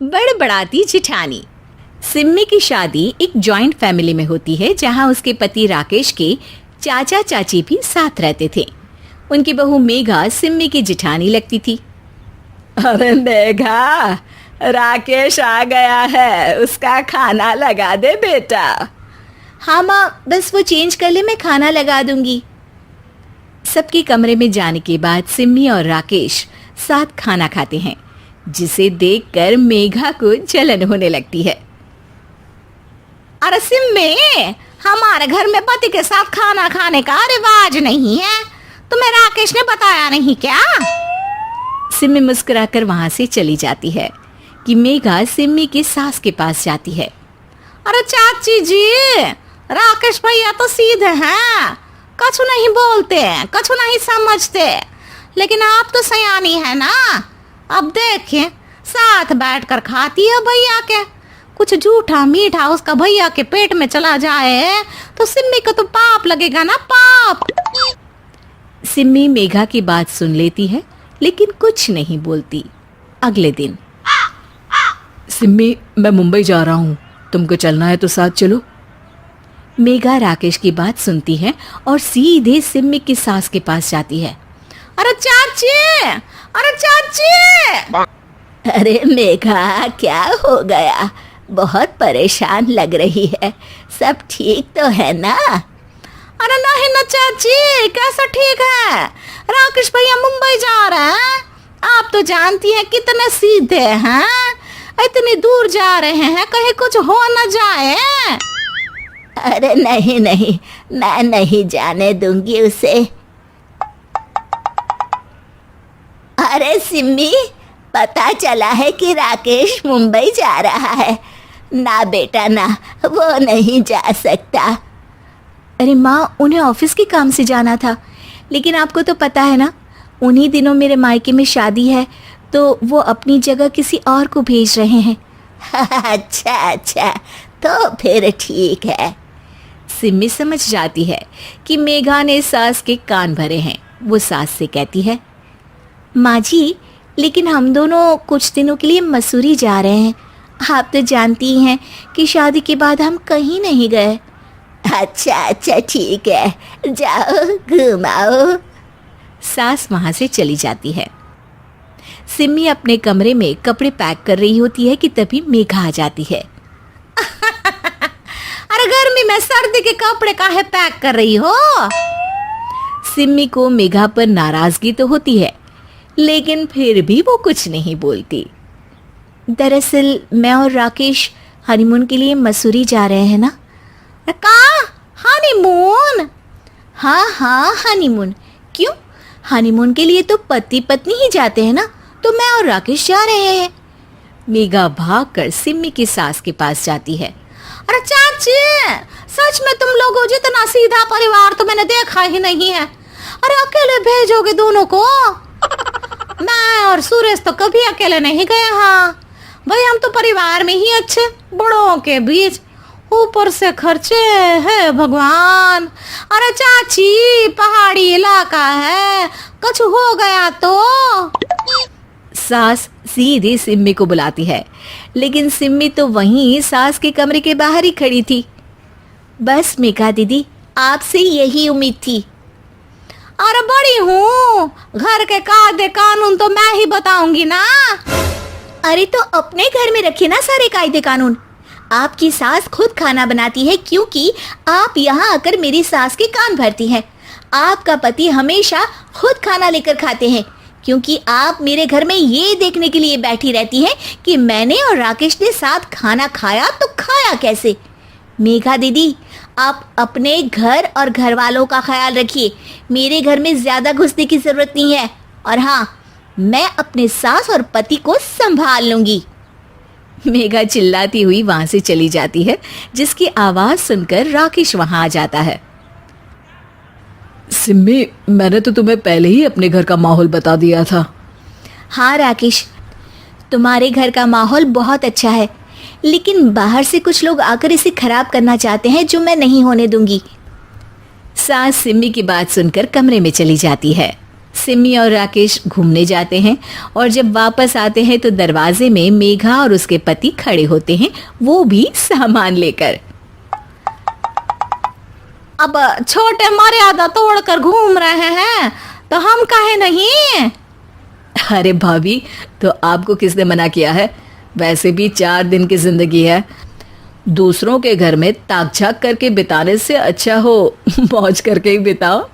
बड़बड़ाती जिठानी। सिम्मी की शादी एक जॉइंट फैमिली में होती है जहां उसके पति राकेश के चाचा चाची भी साथ रहते थे। उनकी बहू मेघा सिम्मी की जिठानी लगती थी। अरे मेघा, राकेश आ गया है, उसका खाना लगा दे बेटा। हाँ माँ, बस वो चेंज कर ले, मैं खाना लगा दूंगी। सबके कमरे में जाने के बाद सिम्मी और राकेश साथ खाना खाते हैं, जिसे देखकर मेघा को जलन होने लगती है। अरे सिम्मी, हमारे घर में पति के साथ खाना खाने का रिवाज नहीं है, तुम्हें राकेश ने बताया नहीं क्या? सिम्मी मुस्कुराकर वहां से चली जाती है कि मेघा सिम्मी की सास के पास जाती है। अरे चाची जी, राकेश भैया तो सीधे हैं, कछु नहीं बोलते, कछु नहीं समझते, लेकिन आप तो सयानी है ना। अब देखिए, साथ बैठकर खाती है भैया के, कुछ झूठा मीठा उसका भैया के पेट में चला जाए तो सिम्मी को तो पाप लगेगा ना, पाप। सिम्मी मेघा की बात सुन लेती है लेकिन कुछ नहीं बोलती। अगले दिन, सिम्मी, मैं मुंबई जा रहा हूँ, तुमको चलना है तो साथ चलो। मेघा राकेश की बात सुनती है और सीधे सिम्मी की सास के पास जाती है। अरे चाची, अरे चाची। अरे मेघा, क्या हो गया? बहुत परेशान लग रही है, सब ठीक तो है ना? अरे नहीं ना चाची, कैसा ठीक है? राकेश भैया मुंबई जा रहे हैं, आप तो जानती हैं कितने सीधे हैं, इतनी दूर जा रहे हैं, कहीं कुछ हो न जाए। अरे नहीं नहीं, मैं नहीं जाने दूंगी उसे। अरे सिम्मी, पता चला है कि राकेश मुंबई जा रहा है। ना बेटा ना, वो नहीं जा सकता। अरे माँ, उन्हें ऑफिस के काम से जाना था, लेकिन आपको तो पता है ना, उन्हीं दिनों मेरे मायके में शादी है, तो वो अपनी जगह किसी और को भेज रहे हैं। अच्छा अच्छा, तो फिर ठीक है। सिम्मी समझ जाती है कि मेघा ने सास के कान भरे हैं। वो सास से कहती है, माँ जी, लेकिन हम दोनों कुछ दिनों के लिए मसूरी जा रहे हैं। आप तो जानती हैं कि शादी के बाद हम कहीं नहीं गए। अच्छा अच्छा, ठीक है, जाओ घुमाओ। सास वहाँ से चली जाती है। सिम्मी अपने कमरे में कपड़े पैक कर रही होती है कि तभी मेघा आ जाती है। अरे गर्मी में सर्दी के कपड़े काहे पैक कर रही हो? सिम्मी को मेघा पर नाराजगी तो होती है, लेकिन फिर भी वो कुछ नहीं बोलती। दरअसल मैं और राकेश हनीमून के लिए मसूरी जा रहे हैं ना। का हनीमून? हाँ हाँ, हनीमून। क्यों? हनीमून के लिए तो पति पत्नी ही जाते हैं ना, तो मैं और राकेश जा रहे हैं। मेघा भागकर सिम्मी की सास के पास जाती है। अरे चाची, सच में तुम लोगों जितना सीधा परिवार तो मैंने देखा ही नहीं है। अरे अकेले भेजोगे दोनों को? मैं और सुरेश तो कभी अकेले नहीं गए। हाँ भाई, हम तो परिवार में ही अच्छे, बड़ों के बीच, ऊपर से खर्चे है भगवान। अरे चाची, पहाड़ी इलाका है, कुछ हो गया तो? सास सीधी सिम्मी को बुलाती है, लेकिन सिम्मी तो वहीं सास के कमरे के बाहर ही खड़ी थी। बस मेघा दीदी, आपसे यही उम्मीद थी। अरे बड़ी हूँ, घर के कायदे कानून तो मैं ही बताऊंगी ना। अरे तो अपने घर में रखिए ना सारे कायदे कानून। आपकी सास खुद खाना बनाती है, क्योंकि आप यहाँ आकर मेरी सास के कान भरती हैं। आपका पति हमेशा खुद खाना लेकर खाते हैं, क्योंकि आप मेरे घर में ये देखने के लिए बैठी रहती हैं कि मैंने और राकेश ने साथ खाना खाया तो खाया कैसे। मेघा दीदी, आप अपने घर और घर वालों का ख्याल रखिए। मेरे घर में ज़्यादा घुसने की ज़रूरत नहीं है, और हाँ, मैं अपने सास और पति को संभाल लूँगी। मेघा चिल्लाती हुई वहाँ से चली जाती है, जिसकी आवाज़ सुनकर राकेश वहाँ आ जाता है। सिम्मी, मैंने तो तुम्हें पहले ही अपने घर का माहौल बता दिया था। हाँ राकेश, तुम्हारे घर का माहौल बहुत अच्छा है, लेकिन बाहर से कुछ लोग आकर इसे खराब करना चाहते हैं, जो मैं नहीं होने दूंगी। सास सिम्मी की बात सुनकर कमरे में चली जाती है। सिमी और राकेश घूमने जाते हैं और जब वापस आते हैं तो दरवाजे में मेघा और उसके पति खड़े होते हैं, वो भी सामान लेकर। अब छोटे मर्यादा तोड़कर घूम रहे हैं तो हम काहे नहीं। अरे भाभी, तो आपको किसने मना किया है? वैसे भी 4 दिन की जिंदगी है, दूसरों के घर में ताक झाक करके बिताने से अच्छा हो मौज करके ही बिताओ।